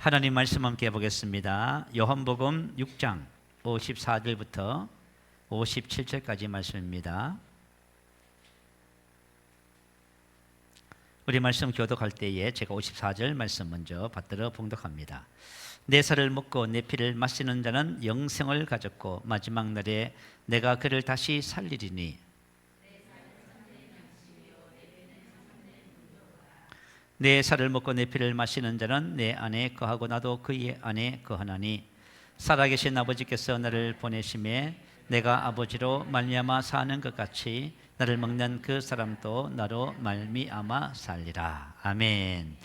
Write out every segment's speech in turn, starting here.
하나님 말씀 함께 보겠습니다. 요한복음 6장 54절부터 57절까지 말씀입니다. 우리 말씀 교독할 때에 제가 54절 말씀 먼저 받들어 봉독합니다. 내 살을 먹고 내 피를 마시는 자는 영생을 가졌고 마지막 날에 내가 그를 다시 살리리니 내 살을 먹고 내 피를 마시는 자는 내 안에 거하고 나도 그의 안에 거하나니 살아계신 아버지께서 나를 보내심에 내가 아버지로 말미암아 사는 것 같이 나를 먹는 그 사람도 나로 말미암아 살리라. 아멘.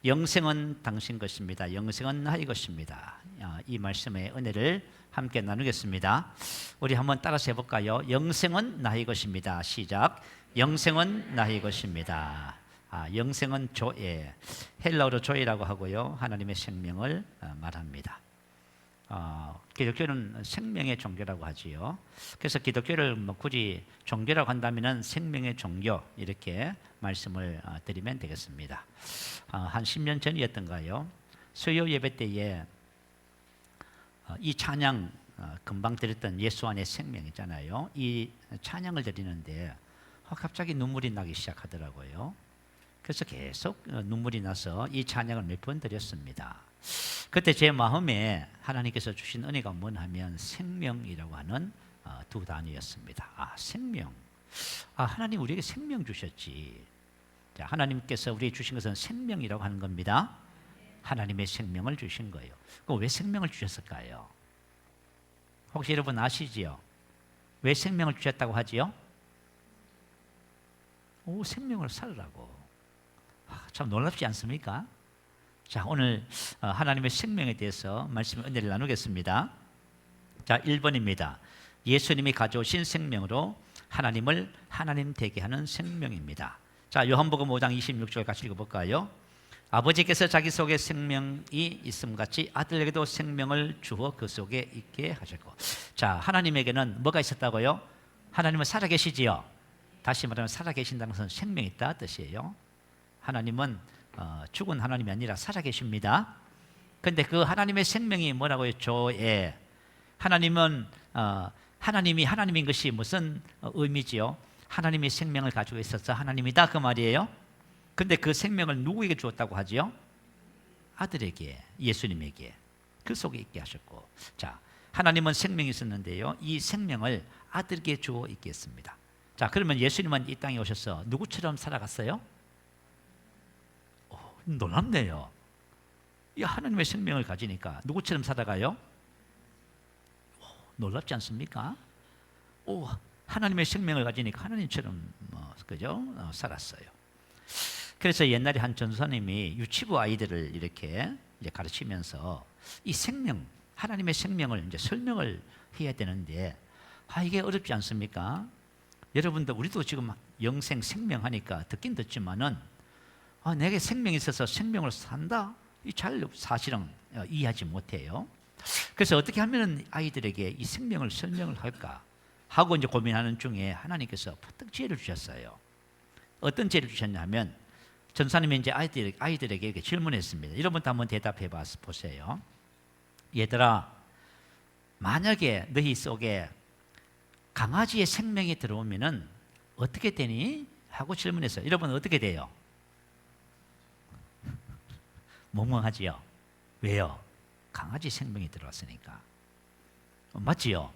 영생은 당신 것입니다. 영생은 나의 것입니다. 이 말씀의 은혜를 함께 나누겠습니다. 우리 한번 따라서 해볼까요? 영생은 나의 것입니다. 시작. 영생은 나의 것입니다. 영생은 조에, 헬라어로 조에라고 하고요, 하나님의 생명을 말합니다. 기독교는 생명의 종교라고 하지요. 그래서 기독교를 굳이 종교라고 한다면 생명의 종교 이렇게 말씀을 드리면 되겠습니다. 한 10년 전이었던가요? 수요 예배 때에 이 찬양 금방 드렸던 예수 안에 생명 있잖아요. 이 찬양을 드리는데 갑자기 눈물이 나기 시작하더라고요. 그래서 계속 눈물이 나서 이 찬양을 몇 번 드렸습니다. 그때 제 마음에 하나님께서 주신 은혜가 뭐냐 하면 생명이라고 하는 두 단어였습니다. 생명. 하나님 우리에게 생명 주셨지. 자, 하나님께서 우리에게 주신 것은 생명이라고 하는 겁니다. 하나님의 생명을 주신 거예요. 그럼 왜 생명을 주셨을까요? 혹시 여러분 아시지요? 왜 생명을 주셨다고 하지요? 생명을 살으라고. 참 놀랍지 않습니까? 자, 오늘 하나님의 생명에 대해서 말씀의 은혜를 나누겠습니다. 자, 1번입니다. 예수님이 가져오신 생명으로 하나님을 하나님 되게 하는 생명입니다. 자, 요한복음 5장 26절 같이 읽어볼까요? 아버지께서 자기 속에 생명이 있음같이 아들에게도 생명을 주어 그 속에 있게 하셨고. 자, 하나님에게는 뭐가 있었다고요? 하나님은 살아계시지요. 다시 말하면 살아계신다는 것은 생명이 있다 뜻이에요. 하나님은 죽은 하나님이 아니라 살아계십니다. 그런데 그 하나님의 생명이 뭐라고요? 조에. 하나님은 하나님이 하나님인 것이 무슨 의미지요? 하나님이 생명을 가지고 있어서 하나님이다 그 말이에요. 그런데 그 생명을 누구에게 주었다고 하지요? 아들에게, 예수님에게. 그 속에 있게 하셨고. 자, 하나님은 생명이 있었는데요, 이 생명을 아들에게 주어 있게 했습니다. 자, 그러면 예수님은 이 땅에 오셔서 누구처럼 살아갔어요? 놀랍네요. 이 하나님의 생명을 가지니까 누구처럼 살아가요? 놀랍지 않습니까? 하나님의 생명을 가지니까 하나님처럼 그죠? 살았어요. 그래서 옛날에 한 전사님이 유치부 아이들을 이렇게 이제 가르치면서 이 생명, 하나님의 생명을 이제 설명을 해야 되는데 이게 어렵지 않습니까? 여러분들 우리도 지금 영생 생명하니까 듣긴 듣지만은 내게 생명이 있어서 생명을 산다? 잘 사실은 이해하지 못해요. 그래서 어떻게 하면 아이들에게 이 생명을 설명을 할까 하고 이제 고민하는 중에 하나님께서 퍼뜩 지혜를 주셨어요. 어떤 지혜를 주셨냐면 전사님이 이제 아이들에게 이렇게 질문했습니다. 여러분도 한번 대답해 보세요. 얘들아, 만약에 너희 속에 강아지의 생명이 들어오면은 어떻게 되니? 하고 질문했어요. 여러분 어떻게 돼요? 멍멍하지요? 왜요? 강아지 생명이 들어왔으니까. 맞지요?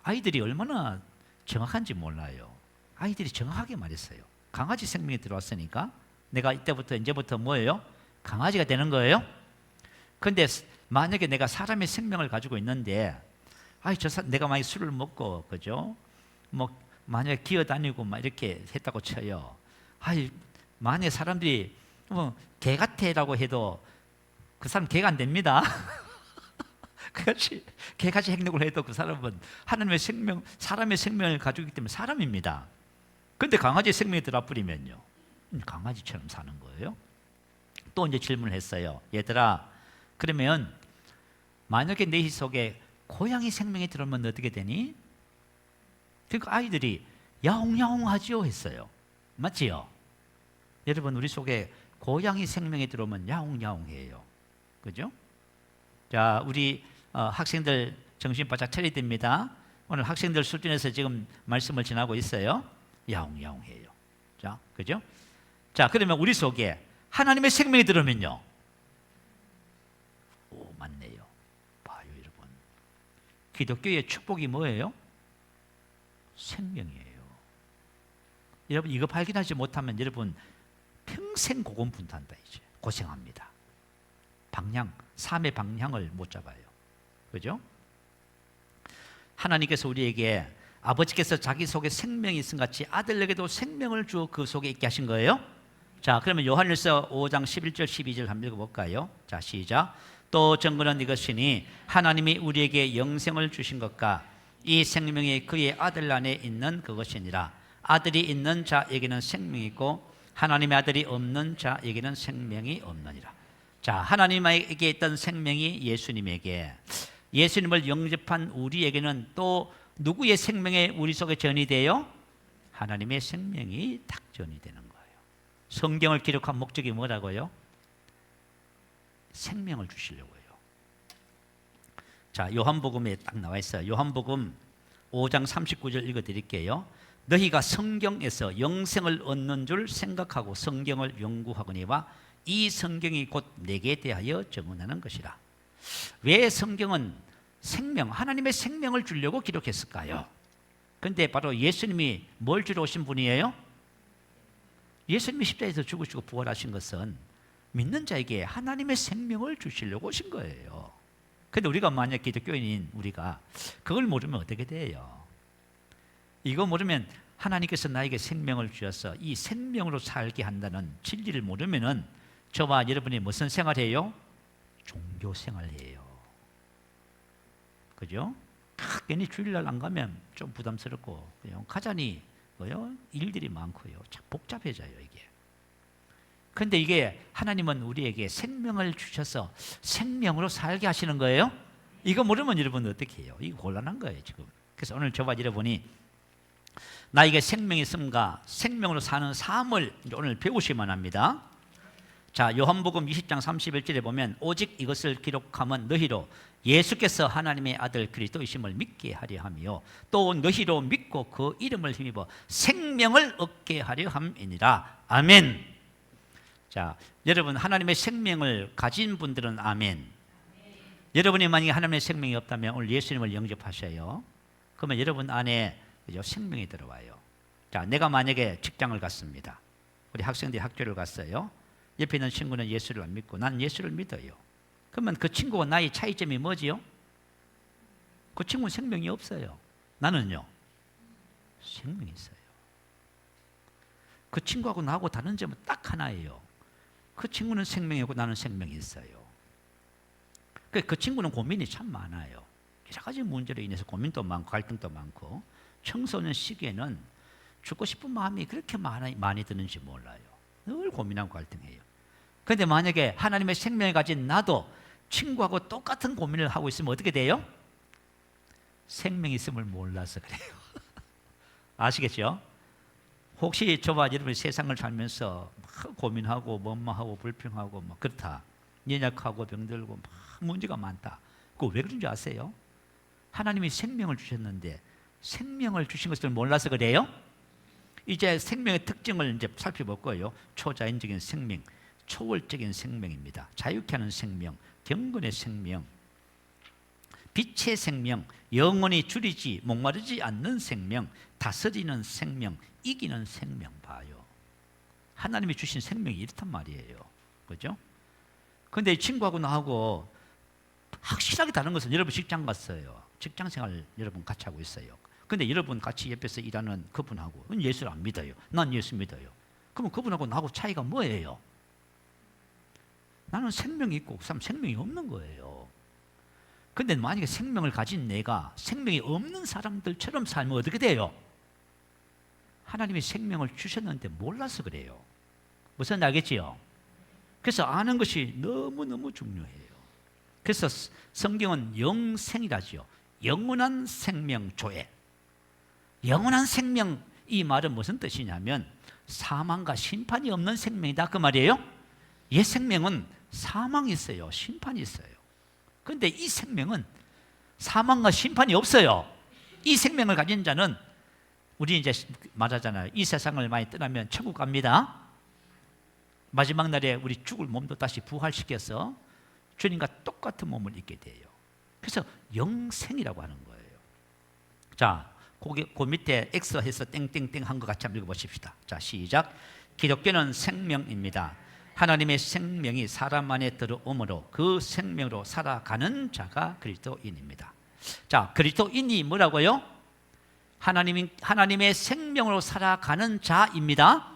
아이들이 얼마나 정확한지 몰라요. 아이들이 정확하게 말했어요. 강아지 생명이 들어왔으니까 내가 이제부터 뭐예요? 강아지가 되는 거예요? 근데 만약에 내가 사람의 생명을 가지고 있는데 내가 만약에 술을 먹고 그죠? 만약에 기어다니고 이렇게 했다고 쳐요. 만약에 사람들이 개 같아라고 해도 그 사람 개가 안 됩니다. 개같이 행동을 해도 그 사람은 하나님의 생명, 사람의 생명을 가지고 있기 때문에 사람입니다. 그런데 강아지 생명이 들어버리면요, 강아지처럼 사는 거예요. 또 이제 질문을 했어요. 얘들아, 그러면 만약에 내 속에 고양이 생명이 들어오면 어떻게 되니? 그러니까 아이들이 야옹야옹 하지요 했어요. 맞지요? 여러분 우리 속에 고양이 생명이 들어오면 야옹야옹해요. 그죠? 자, 우리 학생들 정신 바짝 차려야 됩니다. 오늘 학생들 수준에서 지금 말씀을 전하고 있어요. 야옹야옹해요. 자, 그죠? 자, 그러면 우리 속에 하나님의 생명이 들어오면요. 오, 맞네요. 봐요, 여러분. 기독교의 축복이 뭐예요? 생명이에요. 여러분, 이거 발견하지 못하면 여러분 평생 고군분투한다 이제. 고생합니다. 삶의 방향을 못 잡아요. 그죠? 하나님께서 우리에게 아버지께서 자기 속에 생명이 있음 같이 아들에게도 생명을 주어 그 속에 있게 하신 거예요. 자, 그러면 요한일서 5장 11절 12절 한번 읽어볼까요? 자, 시작. 또 증거는 이것이니 하나님이 우리에게 영생을 주신 것과 이 생명이 그의 아들 안에 있는 그것이니라. 아들이 있는 자에게는 생명이 있고 하나님의 아들이 없는 자에게는 생명이 없느니라. 자, 하나님에게 있던 생명이 예수님을 영접한 우리에게는 또 누구의 생명이 우리 속에 전이 돼요? 하나님의 생명이 딱 전이 되는 거예요. 성경을 기록한 목적이 뭐라고요? 생명을 주시려고요. 자, 요한복음에 딱 나와 있어요. 요한복음 5장 39절 읽어드릴게요. 너희가 성경에서 영생을 얻는 줄 생각하고 성경을 연구하거니와 이 성경이 곧 내게 대하여 증언하는 것이라. 왜 성경은 하나님의 생명을 주려고 기록했을까요? 그런데 바로 예수님이 뭘 주러 오신 분이에요? 예수님이 십자가에서 죽으시고 부활하신 것은 믿는 자에게 하나님의 생명을 주시려고 오신 거예요. 그런데 우리가 만약 기독교인인 우리가 그걸 모르면 어떻게 돼요? 이거 모르면 하나님께서 나에게 생명을 주셔서 이 생명으로 살게 한다는 진리를 모르면은 저와 여러분이 무슨 생활해요? 종교 생활이에요. 그죠? 괜히 주일날 안 가면 좀 부담스럽고 그냥 가자니 일들이 많고요. 참 복잡해져요 이게. 그런데 이게 하나님은 우리에게 생명을 주셔서 생명으로 살게 하시는 거예요. 이거 모르면 여러분 어떻게 해요? 이거 곤란한 거예요 지금. 그래서 오늘 저와 여러분이 나에게 생명이 있음과 생명으로 사는 삶을 오늘 배우시면 합니다. 자, 요한복음 20장 31절에 보면 오직 이것을 기록함은 너희로 예수께서 하나님의 아들 그리스도이심을 믿게 하려 함이요 또 너희로 믿고 그 이름을 힘입어 생명을 얻게 하려 함이니라. 아멘. 자, 여러분 하나님의 생명을 가진 분들은 아멘. 여러분이 만약에 하나님의 생명이 없다면 오늘 예수님을 영접하셔요. 그러면 여러분 안에 생명이 들어와요. 자, 내가 만약에 직장을 갔습니다. 우리 학생들이 학교를 갔어요. 옆에 있는 친구는 예수를 안 믿고 난 예수를 믿어요. 그러면 그 친구와 나의 차이점이 뭐지요? 그 친구는 생명이 없어요. 나는요, 생명이 있어요. 그 친구하고 나하고 다른 점은 딱 하나예요. 그 친구는 생명이고 나는 생명이 있어요. 그 친구는 고민이 참 많아요. 여러 가지 문제로 인해서 고민도 많고 갈등도 많고 청소년 시기에는 죽고 싶은 마음이 그렇게 많이 드는지 몰라요. 늘 고민하고 갈등해요. 그런데 만약에 하나님의 생명을 가진 나도 친구하고 똑같은 고민을 하고 있으면 어떻게 돼요? 생명이 있음을 몰라서 그래요. 아시겠죠? 혹시 저와 여러분이 세상을 살면서 막 고민하고 원망하고 불평하고 막 그렇다, 연약하고 병들고 막 문제가 많다, 그거 왜 그런지 아세요? 하나님이 생명을 주셨는데 생명을 주신 것을 몰라서 그래요? 이제 생명의 특징을 이제 살펴볼 거예요. 초자연적인 생명, 초월적인 생명입니다. 자유케 하는 생명, 경건의 생명, 빛의 생명, 영원히 줄이지 목마르지 않는 생명, 다스리는 생명, 이기는 생명. 봐요. 하나님이 주신 생명이 이렇단 말이에요. 그죠? 그런데 이 친구하고 나하고 확실하게 다른 것은 여러분 직장 갔어요. 직장 생활 여러분 같이 하고 있어요. 근데 여러분 같이 옆에서 일하는 그분하고 예수를 안 믿어요. 난 예수 믿어요. 그러면 그분하고 나하고 차이가 뭐예요? 나는 생명이 있고 그 사람 생명이 없는 거예요. 근데 만약에 생명을 가진 내가 생명이 없는 사람들처럼 살면 어떻게 돼요? 하나님이 생명을 주셨는데 몰라서 그래요. 무슨 알겠지요? 그래서 아는 것이 너무너무 중요해요. 그래서 성경은 영생이라지요. 영원한 생명조회. 영원한 생명, 이 말은 무슨 뜻이냐면 사망과 심판이 없는 생명이다 그 말이에요. 옛 생명은 사망이 있어요. 심판이 있어요. 그런데 이 생명은 사망과 심판이 없어요. 이 생명을 가진 자는, 우리 이제 말하잖아요. 이 세상을 많이 떠나면 천국 갑니다. 마지막 날에 우리 죽을 몸도 다시 부활시켜서 주님과 똑같은 몸을 입게 돼요. 그래서 영생이라고 하는 거예요. 자, 그 밑에 X해서 땡땡땡 한 것 같이 한번 읽어보십시다. 자, 시작. 기독교는 생명입니다. 하나님의 생명이 사람 안에 들어오므로 그 생명으로 살아가는 자가 그리스도인입니다. 자, 그리스도인이 뭐라고요? 하나님의 생명으로 살아가는 자입니다.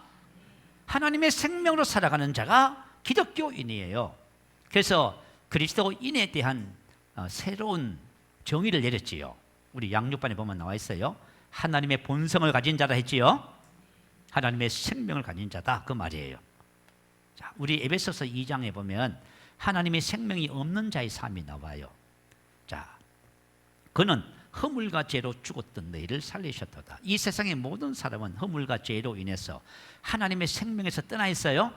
하나님의 생명으로 살아가는 자가 기독교인이에요. 그래서 그리스도인에 대한 새로운 정의를 내렸지요. 우리 양육반에 보면 나와 있어요. 하나님의 본성을 가진 자라 했지요. 하나님의 생명을 가진 자다, 그 말이에요. 자, 우리 에베소서 2장에 보면 하나님의 생명이 없는 자의 삶이 나와요. 자, 그는 허물과 죄로 죽었던 너희를 살리셨도다. 이 세상의 모든 사람은 허물과 죄로 인해서 하나님의 생명에서 떠나 있어요.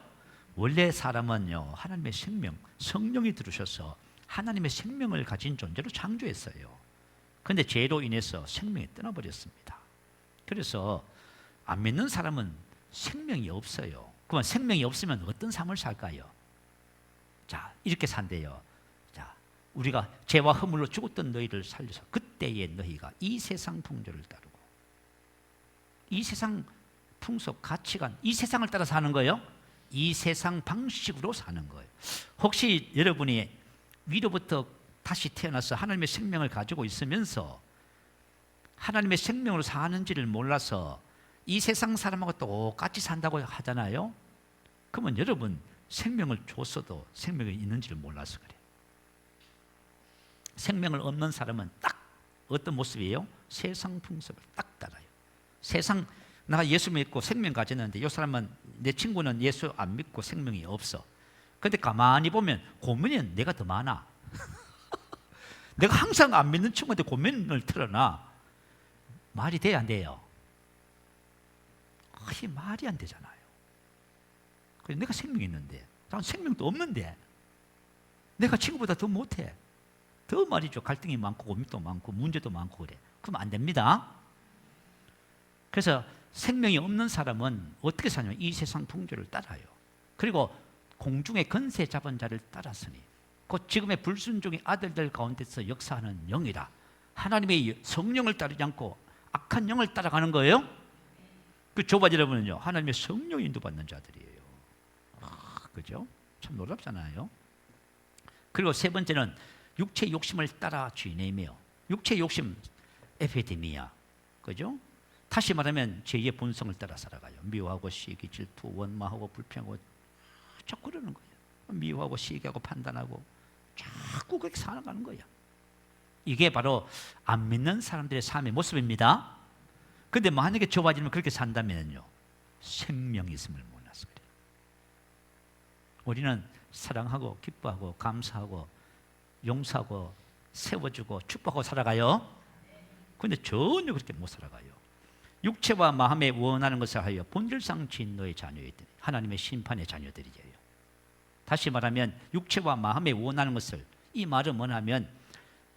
원래 사람은요, 하나님의 생명, 성령이 들으셔서 하나님의 생명을 가진 존재로 창조했어요. 그런데 죄로 인해서 생명이 떠나버렸습니다. 그래서 안 믿는 사람은 생명이 없어요. 그러면 생명이 없으면 어떤 삶을 살까요? 자, 이렇게 산대요. 자, 우리가 죄와 허물로 죽었던 너희를 살려서 그때의 너희가 이 세상 풍조를 따르고, 이 세상 풍속, 가치관, 이 세상을 따라 사는 거예요. 이 세상 방식으로 사는 거예요. 혹시 여러분이 위로부터 다시 태어나서 하나님의 생명을 가지고 있으면서 하나님의 생명으로 사는지를 몰라서 이 세상 사람하고 똑같이 산다고 하잖아요. 그러면 여러분, 생명을 줬어도 생명이 있는지를 몰라서 그래요. 생명을 얻는 사람은 딱 어떤 모습이에요? 세상 풍속을 딱 따라요. 세상, 나 예수 믿고 생명 가졌는데 이 사람은, 내 친구는 예수 안 믿고 생명이 없어. 근데 가만히 보면 고민은 내가 더 많아. 내가 항상 안 믿는 친구한테 고민을 틀어놔. 말이 돼야 안 돼요? 이게 말이 안 되잖아요. 내가 생명이 있는데, 나는 생명도 없는데 내가 친구보다 더 못해. 더 말이죠. 갈등이 많고 고민도 많고 문제도 많고 그래. 그러면 안 됩니다. 그래서 생명이 없는 사람은 어떻게 사냐면 이 세상 풍조를 따라요. 그리고 공중의 건세 잡은 자를 따랐으니, 곧 지금의 불순종의 아들들 가운데서 역사하는 영이라. 하나님의 성령을 따르지 않고 악한 영을 따라가는 거예요. 그 좁아 여러분은요, 하나님의 성령이 인도받는 자들이에요. 그죠? 참 놀랍잖아요. 그리고 세 번째는 육체 욕심을 따라 주인이며, 육체 욕심 에피데미아, 그죠? 다시 말하면 죄의 본성을 따라 살아가요. 미워하고 시기, 질투, 원망하고 불평하고 자꾸 그러는 거예요. 미워하고 시기하고 판단하고 자꾸 그렇게 살아가는 거예요. 이게 바로 안 믿는 사람들의 삶의 모습입니다. 그런데 만약에 좁아지면 그렇게 산다면요, 생명이 있음을 몰라서 그래요. 우리는 사랑하고 기뻐하고 감사하고 용서하고 세워주고 축복하고 살아가요. 그런데 전혀 그렇게 못 살아가요. 육체와 마음에 원하는 것을 하여 본질상 진노의 자녀이들, 하나님의 심판의 자녀들이에요. 다시 말하면 육체와 마음에 원하는 것을, 이 말은 뭐냐면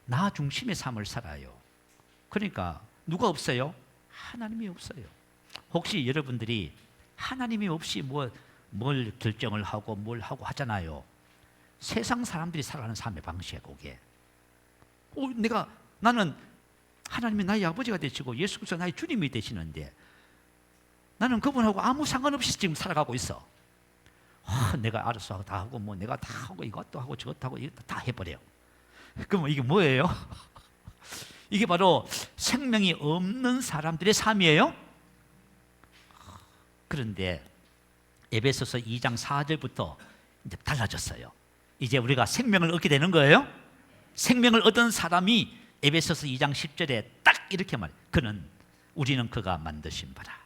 나 중심의 삶을 살아요. 그러니까 누가 없어요? 하나님이 없어요. 혹시 여러분들이 하나님이 없이 뭘 결정을 하고 뭘 하고 하잖아요. 세상 사람들이 살아가는 삶의 방식이에요. 그게 나는 하나님이 나의 아버지가 되시고 예수 그리스도 나의 주님이 되시는데 나는 그분하고 아무 상관없이 지금 살아가고 있어. 내가 알아서 다 하고 내가 다 하고 이것도 하고 저것도 하고 이것도 다 해버려요. 그럼 이게 뭐예요? 이게 바로 생명이 없는 사람들의 삶이에요. 그런데 에베소서 2장 4절부터 이제 달라졌어요. 이제 우리가 생명을 얻게 되는 거예요. 생명을 얻은 사람이 에베소서 2장 10절에 딱 이렇게 말해요. 우리는 그가 만드신 바라.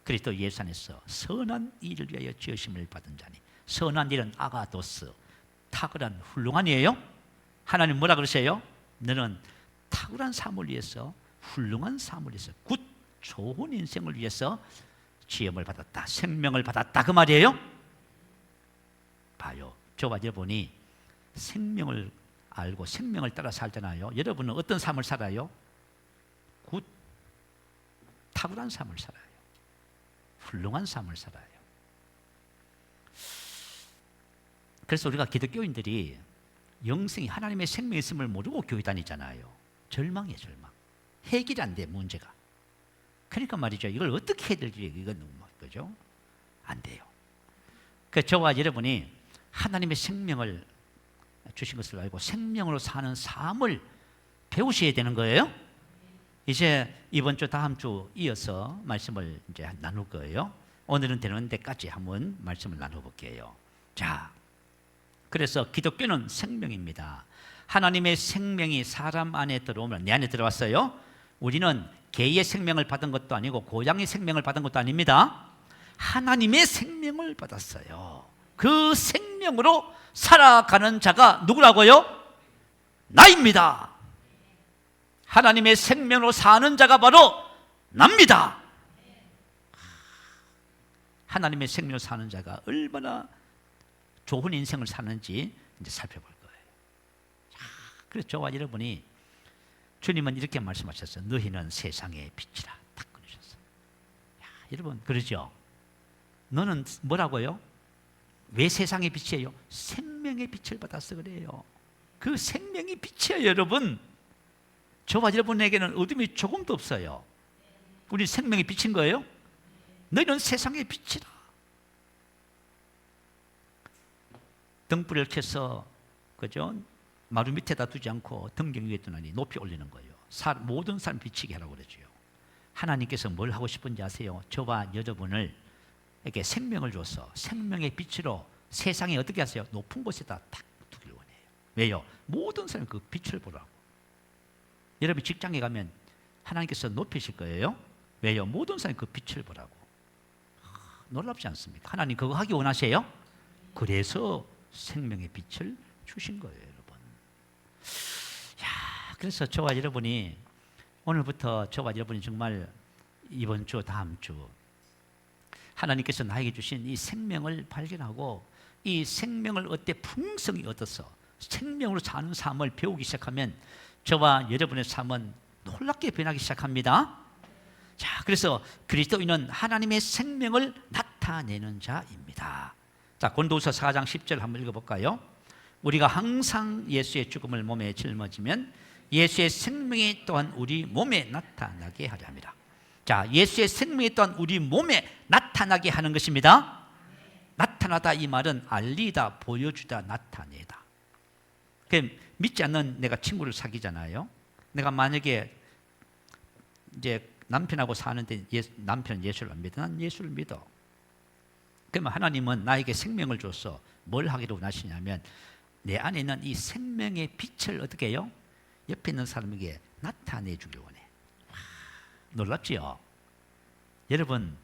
그리스도 예수 안에서 선한 일을 위하여 지으심을 받은 자니. 선한 일은 아가도스, 탁월한 훌륭한이에요. 하나님 뭐라 그러세요? 너는 탁월한 삶을 위해서, 훌륭한 삶을 위해서, 굿 좋은 인생을 위해서 지음을 받았다, 생명을 받았다, 그 말이에요. 봐요, 좁아져 보니 생명을 알고 생명을 따라 살잖아요. 여러분은 어떤 삶을 살아요? 탁월한 삶을 살아요. 훌륭한 삶을 살아요. 그래서 우리가 기독교인들이 영생이 하나님의 생명이 있음을 모르고 교회 다니잖아요. 절망이에요, 절망. 해결이 안 돼, 문제가. 그러니까 말이죠. 이걸 어떻게 해야 될지 이건 그죠? 안 돼요. 그 저와 여러분이 하나님의 생명을 주신 것을 알고 생명으로 사는 삶을 배우셔야 되는 거예요. 이제 이번 주 다음 주 이어서 말씀을 이제 나눌 거예요. 오늘은 되는 데까지 한번 말씀을 나눠볼게요. 자, 그래서 기독교는 생명입니다. 하나님의 생명이 사람 안에 들어오면 내 안에 들어왔어요. 우리는 개의 생명을 받은 것도 아니고 고양이 생명을 받은 것도 아닙니다. 하나님의 생명을 받았어요. 그 생명으로 살아가는 자가 누구라고요? 나입니다. 하나님의 생명으로 사는 자가 바로 납니다. 하나님의 생명으로 사는 자가 얼마나 좋은 인생을 사는지 이제 살펴볼 거예요. 그래서 저와 여러분이 주님은 이렇게 말씀하셨어요. 너희는 세상의 빛이라 딱 그러셨어요. 여러분 그러죠? 너는 뭐라고요? 왜 세상의 빛이에요? 생명의 빛을 받아서 그래요. 그 생명이 빛이에요, 여러분. 저와 여러분에게는 어둠이 조금도 없어요. 우리 생명이 빛인 거예요? 너희는 세상의 빛이라. 등불을 켜서 그죠? 마루 밑에다 두지 않고 등경 위에 두나니 높이 올리는 거예요. 모든 사람 비치게 하라고 그러죠. 하나님께서 뭘 하고 싶은지 아세요? 저와 여러분을 이렇게 생명을 줘서 생명의 빛으로 세상에 어떻게 하세요? 높은 곳에다 딱 두길 원해요. 왜요? 모든 사람이 그 빛을 보라고. 여러분 직장에 가면 하나님께서 높이실 거예요. 왜요? 모든 사람이 그 빛을 보라고. 놀랍지 않습니까? 하나님 그거 하기 원하세요? 그래서 생명의 빛을 주신 거예요, 여러분. 그래서 저와 여러분이 오늘부터 저와 여러분이 정말 이번 주, 다음 주 하나님께서 나에게 주신 이 생명을 발견하고 이 생명을 어때 풍성히 얻어서 생명으로 사는 삶을 배우기 시작하면 저와 여러분의 삶은 놀랍게 변하기 시작합니다. 자, 그래서 그리스도인은 하나님의 생명을 나타내는 자입니다. 자, 고린도후서 4장 10절 한번 읽어볼까요? 우리가 항상 예수의 죽음을 몸에 짊어지면 예수의 생명이 또한 우리 몸에 나타나게 하려 합니다. 자, 예수의 생명이 또한 우리 몸에 나타나게 하는 것입니다. 나타나다 이 말은 알리다, 보여주다, 나타내다. 믿지 않는 내가 친구를 사귀잖아요. 내가 만약에 이제 남편하고 사는데 남편은 예수를 안 믿어. 난 예수를 믿어. 그러면 하나님은 나에게 생명을 줘서 뭘 하기로 원하시냐면 내 안에 있는 이 생명의 빛을 어떻게 해요? 옆에 있는 사람에게 나타내 주길 원해. 놀랍지요? 여러분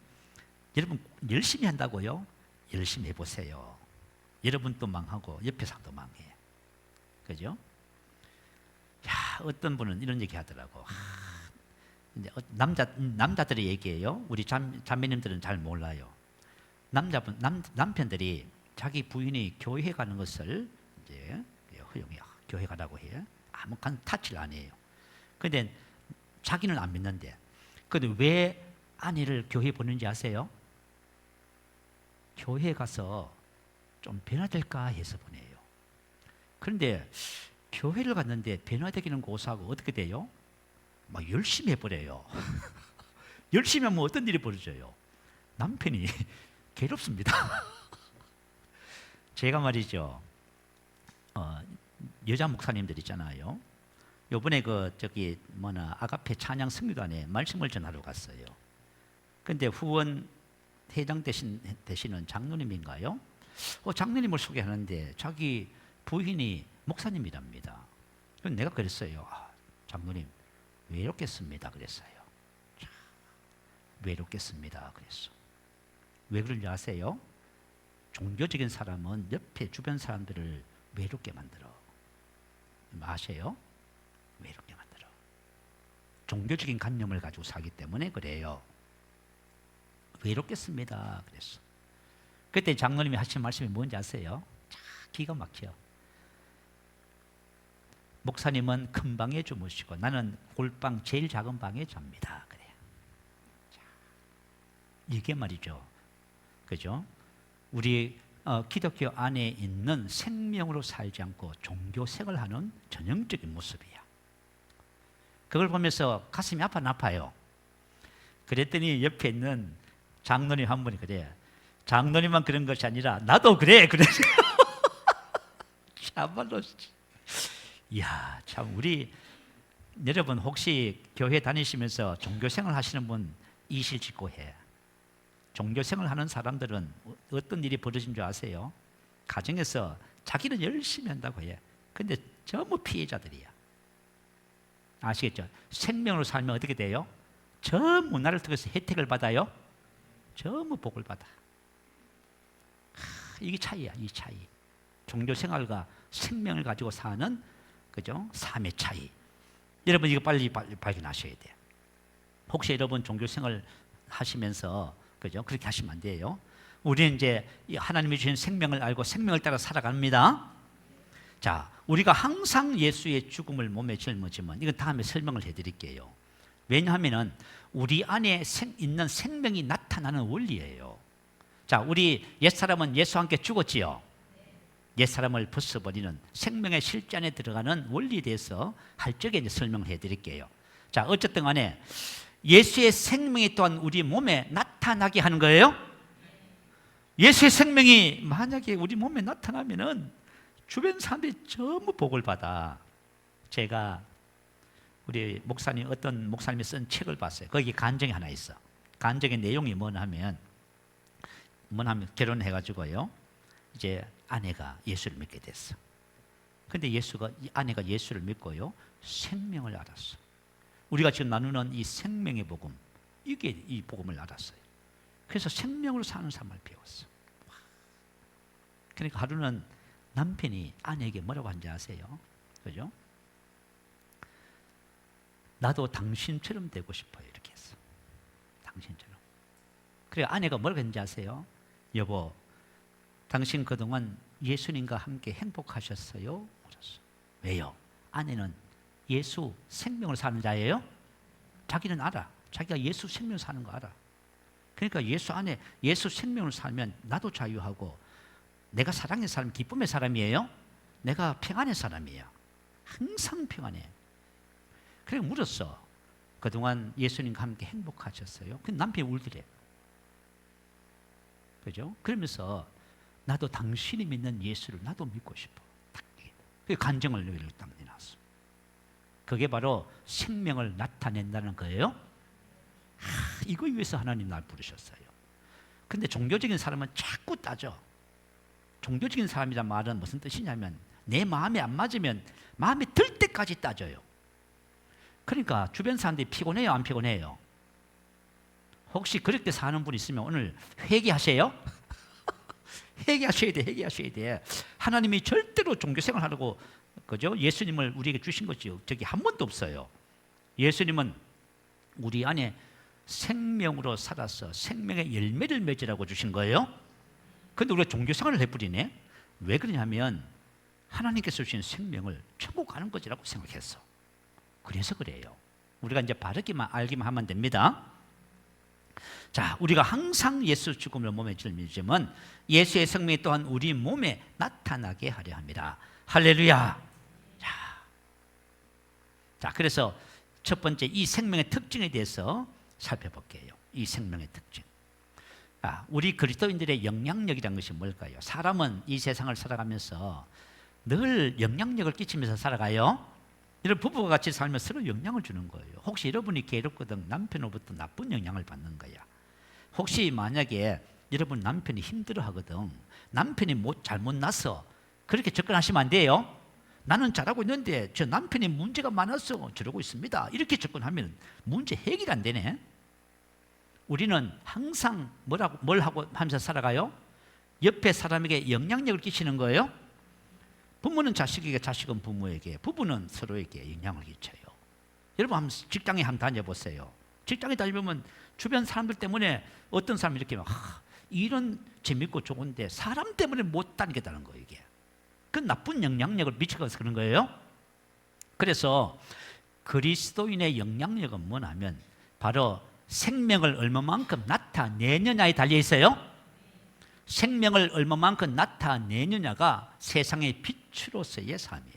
열심히 한다고요? 열심히 해보세요. 여러분도 망하고 옆에 사람도 망해. 그죠? 어떤 분은 이런 얘기 하더라고. 이제 남자들의 얘기예요. 우리 자매님들은 잘 몰라요. 남편들이 자기 부인이 교회 가는 것을 이제 허용해. 교회 가라고 해. 아무 타치를 안 해요. 그런데 자기는 안 믿는데. 그런데 왜 아내를 교회 보는지 아세요? 교회 가서 좀 변화될까 해서 보내요. 그런데 교회를 갔는데 변화되기는 고사하고 어떻게 돼요? 막 열심히 해버려요. 열심히 하면 어떤 일이 벌어져요? 남편이 괴롭습니다. 제가 말이죠. 여자 목사님들 있잖아요. 요번에 아가페 찬양 성교단에 말씀을 전하러 갔어요. 근데 후원 회장 되시는 장로님인가요? 장로님을 소개하는데 자기 부인이 목사님이랍니다. 그래서 내가 그랬어요. 장로님 외롭겠습니다. 그랬어요. 외롭겠습니다. 그랬어. 왜 그런지 아세요? 종교적인 사람은 옆에 주변 사람들을 외롭게 만들어. 아세요? 외롭게 만들어. 종교적인 관념을 가지고 살기 때문에 그래요. 외롭겠습니다. 그랬어. 그때 장로님이 하신 말씀이 뭔지 아세요? 기가 막혀. 목사님은 큰 방에 주무시고 나는 골방 제일 작은 방에 잡니다. 그래. 자, 이게 말이죠. 그죠? 우리 기독교 안에 있는 생명으로 살지 않고 종교 생활하는 전형적인 모습이야. 그걸 보면서 가슴이 아파요. 그랬더니 옆에 있는 장로님 한 분이 그래. 장로님만 그런 것이 아니라 나도 그래. 참말로. 이야, 참 우리 여러분 혹시 교회 다니시면서 종교 생활 하시는 분 이실직고 해. 종교 생활 하는 사람들은 어떤 일이 벌어진 줄 아세요? 가정에서 자기는 열심히 한다고 해. 근데 전부 피해자들이야. 아시겠죠? 생명으로 살면 어떻게 돼요? 전부 나를 통해서 혜택을 받아요. 전부 복을 받아. 이게 차이야, 이 차이. 종교 생활과 생명을 가지고 사는 그죠? 삶의 차이. 여러분 이거 빨리 발견하셔야 돼요. 혹시 여러분 종교 생활 하시면서 그죠? 그렇게 하시면 안 돼요. 우리는 이제 하나님이 주신 생명을 알고 생명을 따라 살아갑니다. 자, 우리가 항상 예수의 죽음을 몸에 짊어지면 이건 다음에 설명을 해드릴게요. 왜냐하면은 우리 안에 있는 생명이 나타나는 원리예요. 자, 우리 옛사람은 예수와 함께 죽었지요. 옛사람을 벗어버리는 생명의 실제 안에 들어가는 원리에 대해서 할 적에 이제 설명을 해드릴게요. 자, 어쨌든 간에 예수의 생명이 또한 우리 몸에 나타나게 하는 거예요. 예수의 생명이 만약에 우리 몸에 나타나면은 주변 사람들이 전부 복을 받아. 제가 우리 목사님 어떤 목사님이 쓴 책을 봤어요. 거기 간증이 하나 있어. 간증의 내용이 뭐냐면 결혼해가지고요. 이제 아내가 예수를 믿게 됐어. 근데 아내가 예수를 믿고요. 생명을 알았어. 우리가 지금 나누는 이 생명의 복음, 이게 이 복음을 알았어요. 그래서 생명으로 사는 삶을 배웠어. 그러니까 하루는 남편이 아내에게 뭐라고 한지 아세요? 그죠? 나도 당신처럼 되고 싶어요. 이렇게 했어. 당신처럼. 그래 아내가 뭐라고 했는지 아세요? 여보, 당신 그동안 예수님과 함께 행복하셨어요? 물었어. 왜요? 아내는 예수 생명을 사는 자예요. 자기는 알아. 자기가 예수 생명을 사는 거 알아. 그러니까 예수 안에 예수 생명을 살면 나도 자유하고 내가 사랑의 사람, 기쁨의 사람이에요. 내가 평안의 사람이에요. 항상 평안해. 그래 물었어. 그동안 예수님과 함께 행복하셨어요? 그 남편이 울더래. 그죠? 그러면서 나도 당신이 믿는 예수를 나도 믿고 싶어. 그 간증을 여기를 딱 내놨어. 그게 바로 생명을 나타낸다는 거예요. 이거 위해서 하나님 날 부르셨어요. 근데 종교적인 사람은 자꾸 따져. 종교적인 사람이란 말은 무슨 뜻이냐면 내 마음에 안 맞으면 마음에 들 때까지 따져요. 그러니까 주변 사람들이 피곤해요, 안 피곤해요? 혹시 그렇게 사는 분 있으면 오늘 회개하세요? 회개하셔야 돼, 회개하셔야 돼. 하나님이 절대로 종교생활 하라고 그죠? 예수님을 우리에게 주신 것이 저기 한 번도 없어요. 예수님은 우리 안에 생명으로 살아서 생명의 열매를 맺으라고 주신 거예요. 그런데 우리가 종교생활을 해버리네. 왜 그러냐면 하나님께서 주신 생명을 천국 가는 것이라고 생각했어. 그래서 그래요. 우리가 이제 바르기만 알기만 하면 됩니다. 자, 우리가 항상 예수 죽음을 몸에 짊어지면 예수의 생명이 또한 우리 몸에 나타나게 하려 합니다. 할렐루야. 자, 그래서 첫 번째 이 생명의 특징에 대해서 살펴볼게요. 이 생명의 특징. 우리 그리스도인들의 영향력이란 것이 뭘까요? 사람은 이 세상을 살아가면서 늘 영향력을 끼치면서 살아가요. 여러분 부부가 같이 살면 서로 영향을 주는 거예요. 혹시 여러분이 괴롭거든 남편으로부터 나쁜 영향을 받는 거야. 혹시 만약에 여러분 남편이 힘들어하거든 남편이 잘못 나서 그렇게 접근하시면 안 돼요. 나는 잘하고 있는데 저 남편이 문제가 많아서 저러고 있습니다. 이렇게 접근하면 문제 해결이 안 되네. 우리는 항상 뭘 하고 하면서 살아가요? 옆에 사람에게 영향력을 끼치는 거예요. 부모는 자식에게, 자식은 부모에게, 부부는 서로에게 영향을 끼쳐요. 여러분 한번 직장에 한번 다녀보세요. 직장에 다니면 주변 사람들 때문에 어떤 사람이 이렇게 일은 재밌고 좋은데 사람 때문에 못 다니겠다는 거예요. 이게 그 나쁜 영향력을 미쳐서 그런 거예요. 그래서 그리스도인의 영향력은 뭐냐면 바로 생명을 얼마만큼 나타내느냐에 달려 있어요. 생명을 얼마만큼 나타내느냐가 세상의 빛으로서의 삶이에요.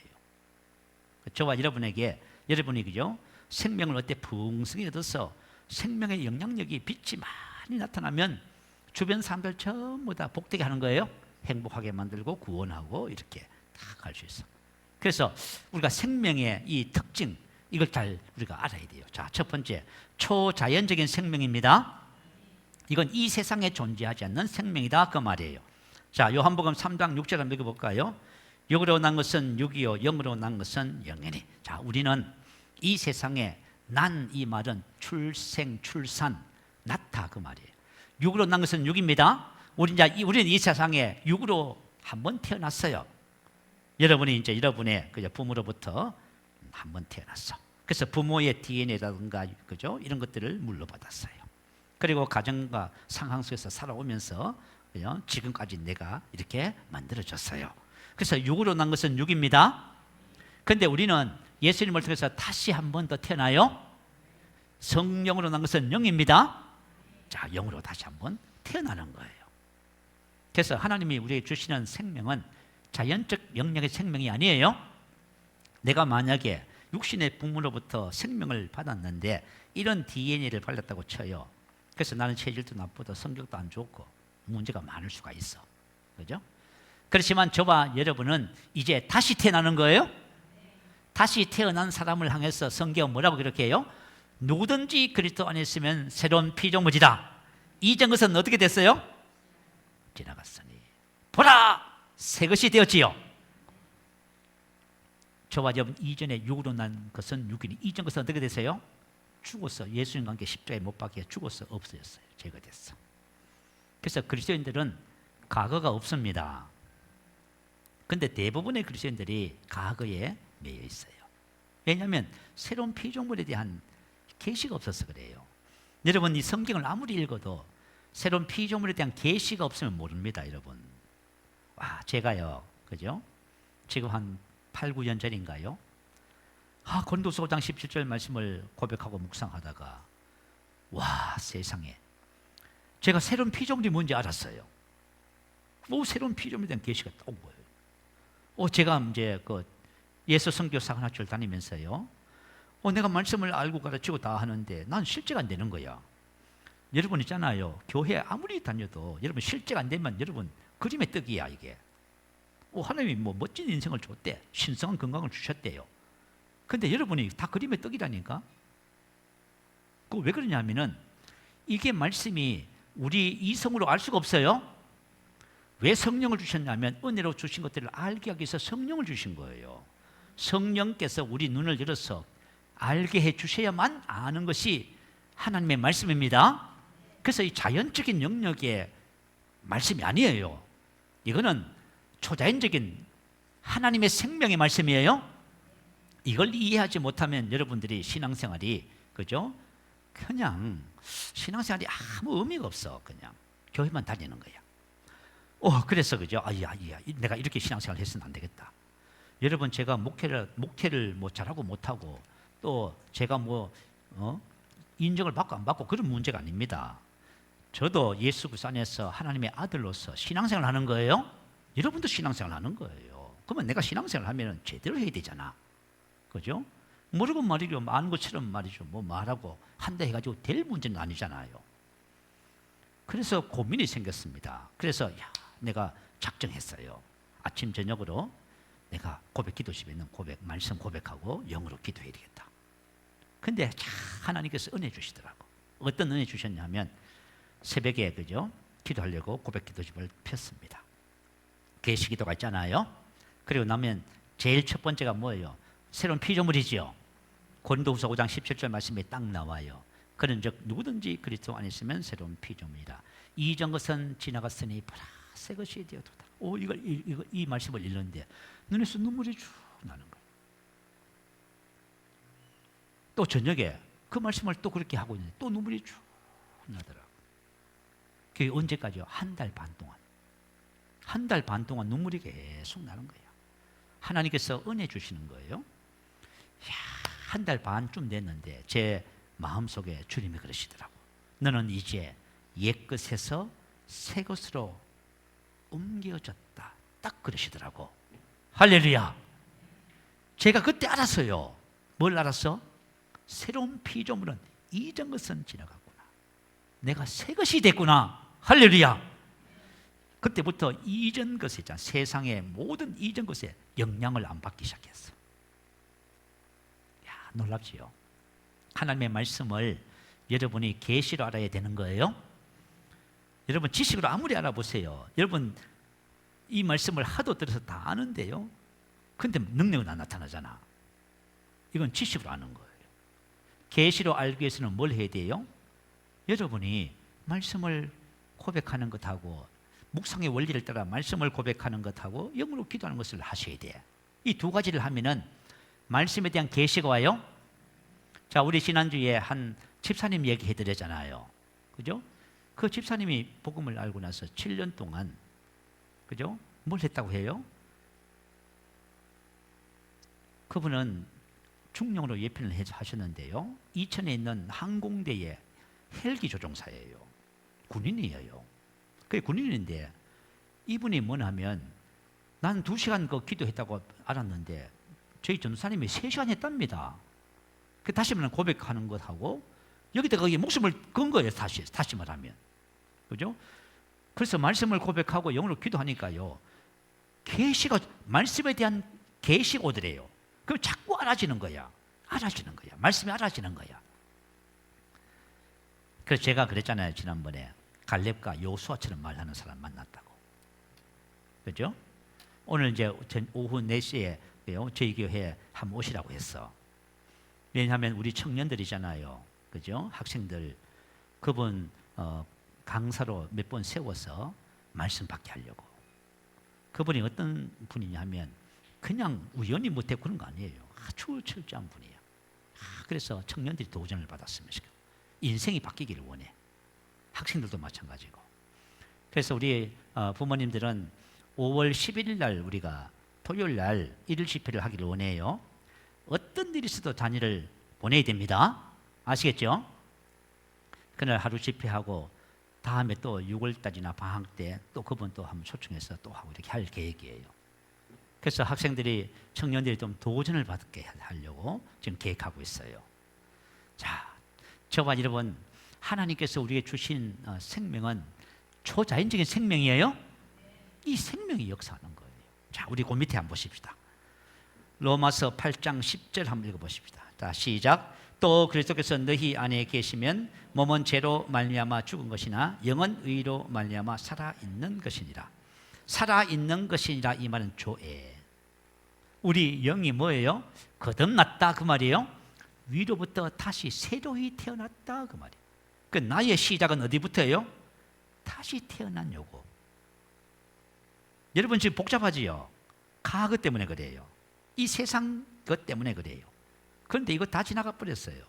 저와 여러분에게 여러분이 그죠? 생명을 어때 풍성히 얻어서 생명의 영향력이 빛이 많이 나타나면 주변 사람들 전부 다 복되게 하는 거예요. 행복하게 만들고 구원하고 이렇게 다 갈 수 있어. 그래서 우리가 생명의 이 특징 이걸 잘 우리가 알아야 돼요. 자, 첫 번째 초자연적인 생명입니다. 이건 이 세상에 존재하지 않는 생명이다 그 말이에요. 자, 요한복음 3장 6절 한번 읽어볼까요? 육으로 난 것은 육이요 영으로 난 것은 영이니. 자, 우리는 이 세상에 난 이 말은 출생, 출산, 낳다 그 말이에요. 육으로 난 것은 육입니다. 우리는 이 세상에 육으로 한번 태어났어요. 여러분이 이제 여러분의 부모로부터 한번 태어났어. 그래서 부모의 DNA라든가 그죠? 이런 것들을 물려받았어요. 그리고 가정과 상황 속에서 살아오면서 그죠? 지금까지 내가 이렇게 만들어졌어요. 그래서 육으로 난 것은 육입니다. 그런데 우리는 예수님을 통해서 다시 한 번 더 태어나요. 성령으로 난 것은 영입니다. 자, 영으로 다시 한 번 태어나는 거예요. 그래서 하나님이 우리에게 주시는 생명은 자연적 영역의 생명이 아니에요. 내가 만약에 육신의 부모로부터 생명을 받았는데 이런 DNA를 받았다고 쳐요. 그래서 나는 체질도 나쁘고 성격도 안 좋고 문제가 많을 수가 있어. 그죠? 그렇지만 저와 여러분은 이제 다시 태어나는 거예요. 다시 태어난 사람을 향해서 성경은 뭐라고 그렇게 해요? 누구든지 그리스도 안에 있으면 새로운 피조물이다. 이전 것은 어떻게 됐어요? 지나갔으니 보라 새 것이 되었지요. 저와 여러분 이전에 육으로 난 것은 육이니 이전 것은 어떻게 됐어요? 죽었어. 예수님과 함께 십자가에 못 박혀 죽어서 없어졌어요. 제거됐어. 그래서 그리스도인들은 과거가 없습니다. 근데 대부분의 그리스도인들이 과거에 매여 있어요. 왜냐하면 새로운 피조물에 대한 계시가 없어서 그래요. 여러분 이 성경을 아무리 읽어도 새로운 피조물에 대한 계시가 없으면 모릅니다, 여러분. 와, 제가요, 그죠? 지금 한 8, 9년 전인가요? 고린도서 5장 17절 말씀을 고백하고 묵상하다가 와, 세상에 제가 새로운 피조물이 뭔지 알았어요. 새로운 피조물에 대한 계시가 딱 온 거예요. 제가 이제 예수 선교사 학교를 다니면서요. 내가 말씀을 알고 가르치고 다 하는데 난 실제가 안 되는 거야. 여러분 있잖아요. 교회 아무리 다녀도 여러분 실제가 안 되면 여러분 그림의 떡이야 이게. 하나님이 멋진 인생을 줬대. 신성한 건강을 주셨대요. 근데 여러분이 다 그림의 떡이라니까. 그거 왜 그러냐면은 이게 말씀이 우리 이성으로 알 수가 없어요. 왜 성령을 주셨냐면 은혜로 주신 것들을 알게 하기 위해서 성령을 주신 거예요. 성령께서 우리 눈을 열어서 알게 해 주셔야만 아는 것이 하나님의 말씀입니다. 그래서 이 자연적인 영역의 말씀이 아니에요. 이거는 초자연적인 하나님의 생명의 말씀이에요. 이걸 이해하지 못하면 여러분들이 신앙생활이 그죠? 그냥 신앙생활이 아무 의미가 없어. 그냥 교회만 다니는 거야. 그래서 그죠? 내가 이렇게 신앙생활 했으면 안 되겠다. 여러분 제가 목회를 잘하고 못하고 또 제가 인정을 받고 안 받고 그런 문제가 아닙니다. 저도 예수 그리스도 안에서 하나님의 아들로서 신앙생활 하는 거예요. 여러분도 신앙생활 하는 거예요. 그러면 내가 신앙생활 하면 제대로 해야 되잖아. 그죠? 모르고 말이죠. 아는 것처럼 말이죠. 말하고 한다 해가지고 될 문제는 아니잖아요. 그래서 고민이 생겼습니다. 그래서 내가 작정했어요. 아침 저녁으로 내가 기도 집에 있는 말씀 고백하고 영어로 기도해야 되겠다. 근데 하나님께서 은혜 주시더라고. 어떤 은혜 주셨냐면 새벽에 그죠? 기도하려고 고백 기도 집을 폈습니다. 계시 기도가 있잖아요. 그리고 나면 제일 첫 번째가 뭐예요? 새로운 피조물이지요. 고린도후서 5장 17절 말씀에 딱 나와요. 그런즉 누구든지 그리스도 안에 있으면 새로운 피조물이라. 이전 것은 지나갔으니 보라 새 것이 되었도다. 이 말씀을 읽는데 눈에서 눈물이 쭉 나는 거예요. 또 저녁에 그 말씀을 또 그렇게 하고 있는데 또 눈물이 쭉 나더라고요. 그게 언제까지요? 한 달 반 동안. 한 달 반 동안 눈물이 계속 나는 거예요. 하나님께서 은혜 주시는 거예요. 한 달 반쯤 됐는데 제 마음속에 주님이 그러시더라고. 너는 이제 옛것에서 새것으로 옮겨졌다. 딱 그러시더라고. 할렐루야. 제가 그때 알았어요. 뭘 알았어? 새로운 피조물은 이전 것은 지나갔구나. 내가 새 것이 됐구나. 할렐루야. 그때부터 이전 것에 있잖아. 세상의 모든 이전 것에 영향을 안 받기 시작했어. 야, 놀랍지요. 하나님의 말씀을 여러분이 계시로 알아야 되는 거예요. 여러분 지식으로 아무리 알아보세요. 여러분 이 말씀을 하도 들어서 다 아는데요. 근데 능력은 안 나타나잖아. 이건 지식으로 아는 거예요. 계시로 알기 위해서는 뭘 해야 돼요? 여러분이 말씀을 고백하는 것하고 묵상의 원리를 따라 말씀을 고백하는 것하고 영으로 기도하는 것을 하셔야 돼. 이 두 가지를 하면은 말씀에 대한 계시가 와요. 자, 우리 지난주에 한 집사님 얘기해 드렸잖아요. 그죠? 그 집사님이 복음을 알고 나서 7년 동안 그죠? 뭘 했다고 해요? 그분은 중령으로 예편을 하셨는데요. 이천에 있는 항공대의 헬기 조종사예요. 군인이에요. 그게 군인인데 이분이 뭐냐면 난 2시간 그 기도했다고 알았는데 저희 전도사님이 3시간 했답니다. 그 다시 말하면 고백하는 것하고 여기다 거기 목숨을 건 거예요. 다시 말하면. 그죠? 그래서 말씀을 고백하고 영으로 기도하니까요. 계시가 말씀에 대한 계시가 오더래요. 그럼 자꾸 알아지는 거야. 알아지는 거야. 말씀이 알아지는 거야. 그래서 제가 그랬잖아요. 지난번에 갈렙과 요수아처럼 말하는 사람 만났다고. 그죠? 오늘 이제 오후 4시에 저희 교회에 한번 오시라고 했어. 왜냐하면 우리 청년들이잖아요. 그죠? 학생들 그분 강사로 몇 번 세워서 말씀 받게 하려고. 그분이 어떤 분이냐면 그냥 우연히 못해 그런 거 아니에요. 아주 철저한 분이에요. 그래서 청년들이 도전을 받았으면 인생이 바뀌기를 원해. 학생들도 마찬가지고. 그래서 우리 부모님들은 5월 11일 날 우리가 토요일 날 일일 집회를 하기를 원해요. 어떤 일이 있어도 단위를 보내야 됩니다. 아시겠죠? 그날 하루 집회하고 다음에 또 6월달이나 방학 때 또 그분 또 한번 초청해서 또 하고 이렇게 할 계획이에요. 그래서 학생들이 청년들이 좀 도전을 받게 하려고 지금 계획하고 있어요. 자, 저와 여러분 하나님께서 우리에게 주신 생명은 초자연적인 생명이에요. 이 생명이 역사하는 거예요. 자, 우리 그 밑에 한번 보십시다. 로마서 8장 10절 한번 읽어보십시다. 자, 시작. 또 그리스도께서 너희 안에 계시면 몸은 죄로 말미암아 죽은 것이나 영은 의로 말미암아 살아있는 것이니라. 살아있는 것이니라 이 말은 조에. 우리 영이 뭐예요? 거듭났다 그 말이에요. 위로부터 다시 새로이 태어났다 그 말이에요. 그 나의 시작은 어디부터예요? 다시 태어난 요거. 여러분 지금 복잡하지요? 과거 때문에 그래요. 이 세상 것 때문에 그래요. 그런데 이거 다 지나가 버렸어요.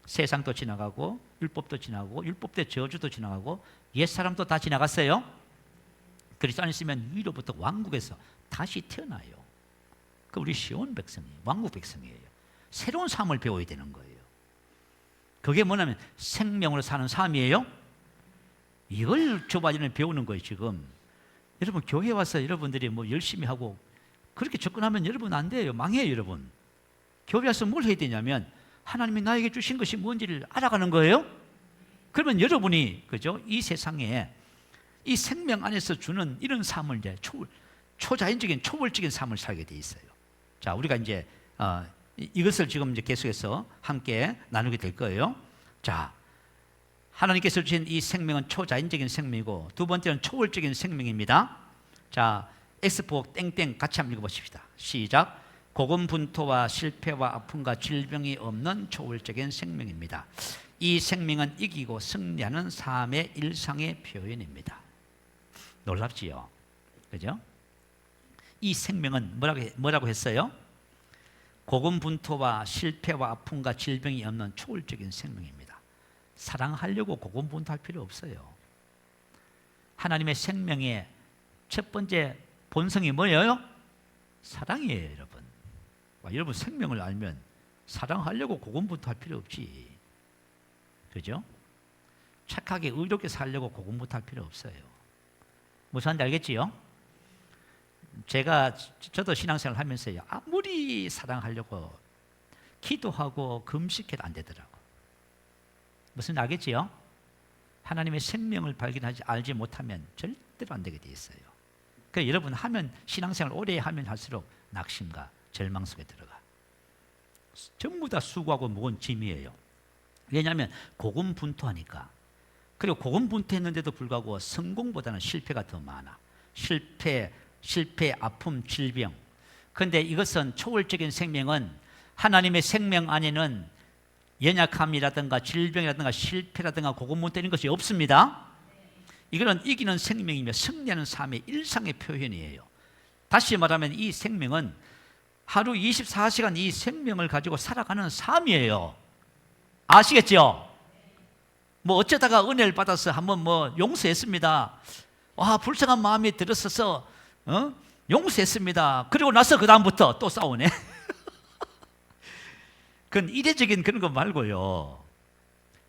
세상도 지나가고 율법도 지나가고 율법대 저주도 지나가고 옛사람도 다 지나갔어요. 그리스도 안에 있으면 위로부터 왕국에서 다시 태어나요. 그 우리 시온 백성이 왕국 백성이에요. 새로운 삶을 배워야 되는 거예요. 그게 뭐냐면 생명으로 사는 삶이에요. 이걸 저번에 배우는 거예요. 지금 여러분 교회 와서 여러분들이 뭐 열심히 하고 그렇게 접근하면 여러분 안 돼요. 망해요. 여러분 교회 와서 뭘 해야 되냐면 하나님이 나에게 주신 것이 뭔지를 알아가는 거예요. 그러면 여러분이 그죠? 이 세상에 이 생명 안에서 주는 이런 삶을 이제 초자연적인 초월적인 삶을 살게 돼 있어요. 자, 우리가 이제 이것을 지금 이제 계속해서 함께 나누게 될 거예요. 자, 하나님께서 주신 이 생명은 초자연적인 생명이고 두 번째는 초월적인 생명입니다. 자, 엑스포 땡땡 같이 한번 읽어보십시다. 시작. 고군분투와 실패와 아픔과 질병이 없는 초월적인 생명입니다. 이 생명은 이기고 승리하는 삶의 일상의 표현입니다. 놀랍지요? 그죠? 이 생명은 뭐라고 했어요? 고군분투와 실패와 아픔과 질병이 없는 초월적인 생명입니다. 사랑하려고 고군분투할 필요 없어요. 하나님의 생명의 첫 번째 본성이 뭐예요? 사랑이에요, 여러분. 여러분 생명을 알면 사랑하려고 고군분투할 필요 없지. 그죠? 착하게 의롭게 살려고 고군분투할 필요 없어요. 무슨 말인지 알겠지요? 저도 신앙생활 하면서요, 아무리 사랑하려고 기도하고 금식해도 안 되더라고. 무슨 말인지 알겠지요? 하나님의 생명을 알지 못하면 절대로 안 되게 돼 있어요. 그래서 여러분 신앙생활 오래 하면 할수록 낙심과 절망 속에 들어가. 전부 다 수고하고 무거운 짐이에요. 왜냐하면 고군분투하니까. 그리고 고군분투했는데도 불구하고 성공보다는 실패가 더 많아. 실패, 아픔, 질병. 그런데 이것은 초월적인 생명은 하나님의 생명 안에는 연약함이라든가 질병이라든가 실패라든가 고군분투 이런 것이 없습니다. 이거는 이기는 생명이며 승리하는 삶의 일상의 표현이에요. 다시 말하면 이 생명은 하루 24시간 이 생명을 가지고 살아가는 삶이에요. 아시겠죠? 뭐 어쩌다가 은혜를 받아서 한번 용서했습니다. 불쌍한 마음이 들었어서 용서했습니다. 그리고 나서 그 다음부터 또 싸우네. 그건 이례적인 그런 거 말고요.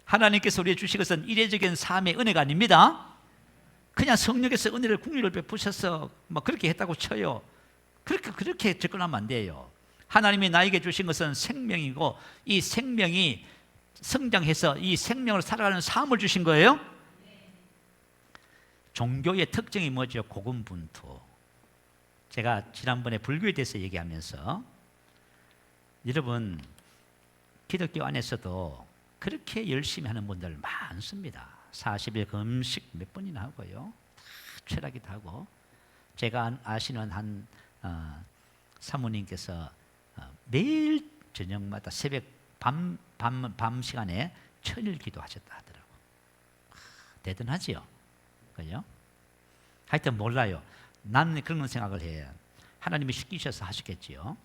하나님께서 우리에게 주신 것은 이례적인 삶의 은혜가 아닙니다. 그냥 성령께서 은혜를 국리를 베푸셔서 그렇게 했다고 쳐요. 그렇게 접근하면 안 돼요. 하나님이 나에게 주신 것은 생명이고 이 생명이 성장해서 이 생명을 살아가는 삶을 주신 거예요. 종교의 특징이 뭐죠? 고군분투. 제가 지난번에 불교에 대해서 얘기하면서 여러분 기독교 안에서도 그렇게 열심히 하는 분들 많습니다. 40일 금식 몇 번이나 하고요. 다 철학이 하고 제가 아시는 한 사모님께서 매일 저녁마다 새벽 밤 시간에 천일 기도하셨다 하더라고. 대단하지요? 그죠? 하여튼 몰라요. 나는 그런 생각을 해요. 하나님이 시키셔서 하시겠지요.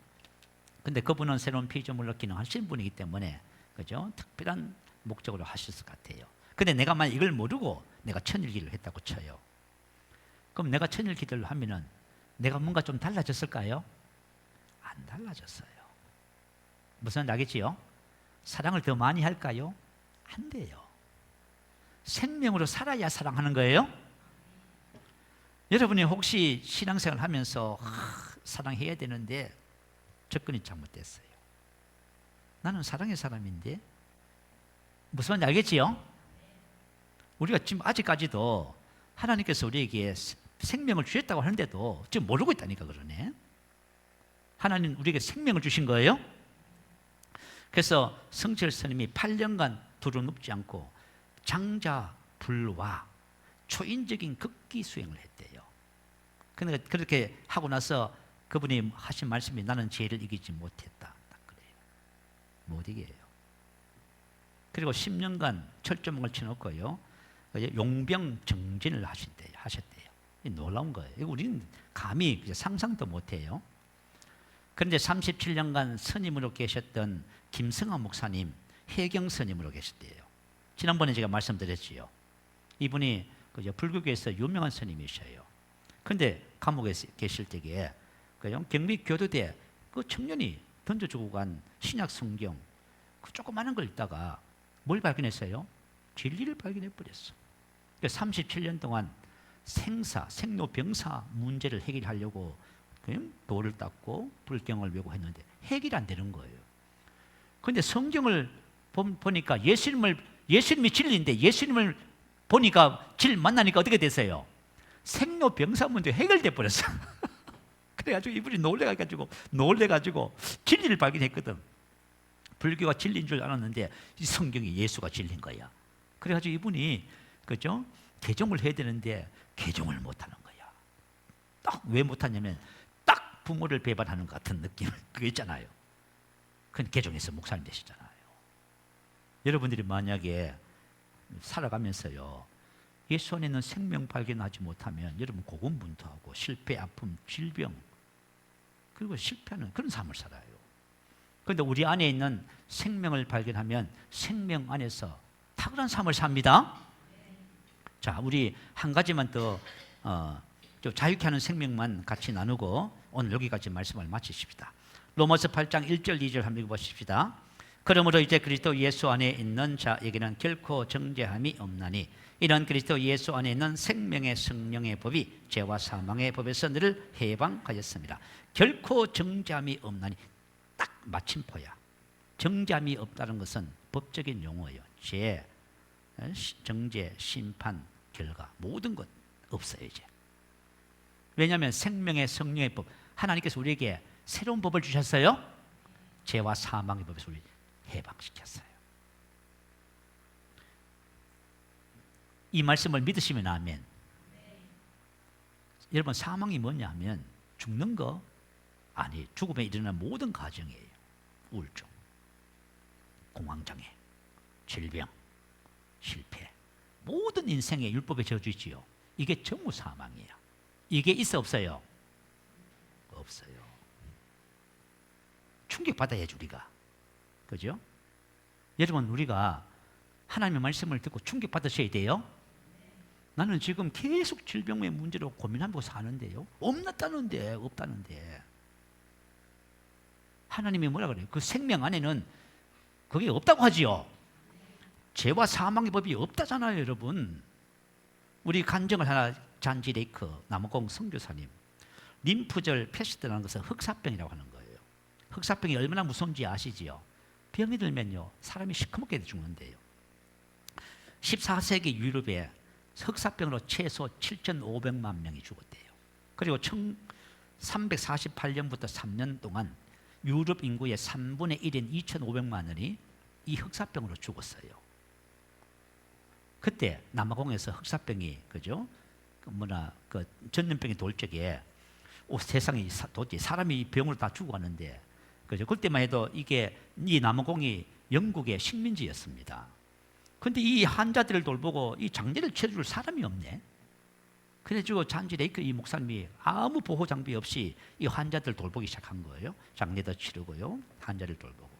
근데 그분은 새로운 피조물로 기능하신 분이기 때문에 그죠? 특별한 목적으로 하셨을 것 같아요. 근데 내가 만약 이걸 모르고 내가 천일 기도를 했다고 쳐요. 그럼 내가 천일 기도를 하면은 내가 뭔가 좀 달라졌을까요? 안 달라졌어요. 무슨 알겠지요? 사랑을 더 많이 할까요? 안 돼요. 생명으로 살아야 사랑하는 거예요? 여러분이 혹시 신앙생활 하면서 사랑해야 되는데 접근이 잘못됐어요. 나는 사랑의 사람인데 무슨 말인지 알겠지요? 우리가 지금 아직까지도 하나님께서 우리에게 생명을 주셨다고 하는데도 지금 모르고 있다니까 그러네. 하나님 우리에게 생명을 주신 거예요. 그래서 성철 스님이 8년간 두루눕지 않고 장자불화 초인적인 극기 수행을 했대요. 그러니까 그렇게 하고 나서 그분이 하신 말씀이 나는 죄를 이기지 못했다. 딱 그래요. 못 이겨요. 그리고 10년간 철조망을 쳐놓고요. 용병정진을 하셨대요. 놀라운 거예요. 이거 우리는 감히 상상도 못해요. 그런데 37년간 스님으로 계셨던 김성환 목사님, 해경 스님으로 계셨대요. 지난번에 제가 말씀드렸지요. 이분이 불교계에서 유명한 스님이셔요. 그런데 감옥에 계실 때에 경비교도대 그 청년이 던져주고 간 신약 성경 그 조그마한 걸 읽다가 뭘 발견했어요? 진리를 발견해 버렸어. 37년 동안 생로병사 문제를 해결하려고 돌을 닦고 불경을 외고 했는데 해결이 안 되는 거예요. 그런데 성경을 보니까 예수님이 진리인데 예수님을 보니까 만나니까 어떻게 됐어요? 생로병사 문제 해결돼 버렸어. 그래가지고 이분이 놀래가지고 진리를 발견했거든. 불교가 진리인 줄 알았는데 이 성경이 예수가 진리인 거야. 그래가지고 이분이 그죠? 개종을 해야 되는데 개종을 못하는 거야. 딱 왜 못하냐면 딱 부모를 배반하는 것 같은 느낌 그게 있잖아요. 그건 개종해서 목사님 되시잖아요. 여러분들이 만약에 살아가면서요 예수 안에 있는 생명 발견하지 못하면 여러분 고군분투하고 실패, 아픔, 질병 그리고 실패하는 그런 삶을 살아요. 그런데 우리 안에 있는 생명을 발견하면 생명 안에서 탁월한 삶을 삽니다. 자, 우리 한 가지만 더 좀 자유케 하는 생명만 같이 나누고 오늘 여기까지 말씀을 마치십시다. 로마서 8장 1절 2절 한번 읽어보십시다. 그러므로 이제 그리스도 예수 안에 있는 자에게는 결코 정죄함이 없나니 이는 그리스도 예수 안에 있는 생명의 성령의 법이 죄와 사망의 법에서 너를 해방하였습니다. 결코 정죄함이 없나니 딱 마침표야. 정죄함이 없다는 것은 법적인 용어예요. 죄, 정죄, 심판, 결과 모든 것 없어요 이제. 왜냐하면 생명의 성령의 법, 하나님께서 우리에게 새로운 법을 주셨어요. 죄와 사망의 법에서 우리 해방시켰어요. 이 말씀을 믿으시면 아멘. 여러분, 사망이 뭐냐 하면 죽는 거 아니, 죽음에 이르는 모든 과정이에요. 우울증, 공황장애, 질병, 실패, 모든 인생의 율법에 저주 있지요. 이게 전부 사망이에요. 이게 있어 없어요? 없어요. 충격받아야지 우리가. 그죠? 여러분, 우리가 하나님의 말씀을 듣고 충격받으셔야 돼요. 나는 지금 계속 질병의 문제로 고민하고 사는데요, 없다는데 하나님이 뭐라 그래요? 그 생명 안에는 그게 없다고 하지요. 죄와 사망의 법이 없다잖아요. 여러분, 우리 간증을 하나, 잔지 레이크 남원공 선교사님, 림프절 패시드라는 것은 흑사병이라고 하는 거예요. 흑사병이 얼마나 무서운지 아시지요? 병이 들면요, 사람이 시커멓게 죽는데요. 14세기 유럽에 흑사병으로 최소 7,500만 명이 죽었대요. 그리고 1348년부터 3년 동안 유럽 인구의 3분의 1인 2,500만 원이 이 흑사병으로 죽었어요. 그때 남아공에서 흑사병이, 그죠? 그 전염병이 돌 적에 세상이 도대체 사람이 병으로 다 죽어가는데, 그죠? 그때만 해도 이게 이 남아공이 영국의 식민지였습니다. 근데 이 환자들을 돌보고 이 장례를 치러줄 사람이 없네. 그래가지고 잔지 레이크 이 목사님이 아무 보호 장비 없이 이 환자들 돌보기 시작한 거예요. 장례도 치르고요, 환자를 돌보고.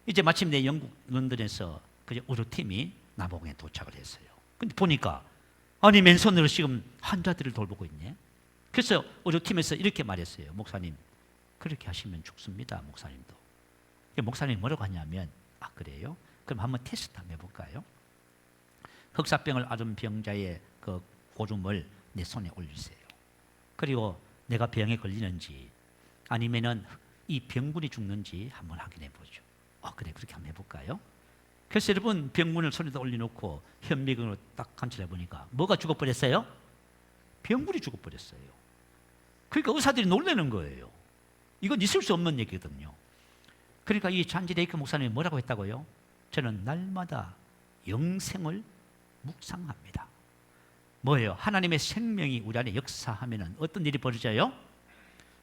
이제 마침내 영국 런던에서 의료팀이 남아공에 도착을 했어요. 근데 보니까 아니, 맨손으로 지금 환자들을 돌보고 있네. 그래서 의료팀에서 이렇게 말했어요. 목사님, 그렇게 하시면 죽습니다. 목사님도. 목사님이 뭐라고 하냐면, 아, 그래요? 그럼 한번 테스트 한번 해볼까요? 흑사병을 앓은 병자의 그 고름을 내 손에 올리세요. 그리고 내가 병에 걸리는지 아니면은 이 병군이 죽는지 한번 확인해 보죠. 그래, 그렇게 한번 해볼까요? 그래서 여러분, 병군을 손에다 올려놓고 현미경으로 딱 관찰해 보니까 뭐가 죽어버렸어요? 병군이 죽어버렸어요. 그러니까 의사들이 놀라는 거예요. 이건 있을 수 없는 얘기거든요. 그러니까 이 잔지 레이크 목사님이 뭐라고 했다고요? 저는 날마다 영생을 묵상합니다. 뭐예요? 하나님의 생명이 우리 안에 역사하면 어떤 일이 벌어져요?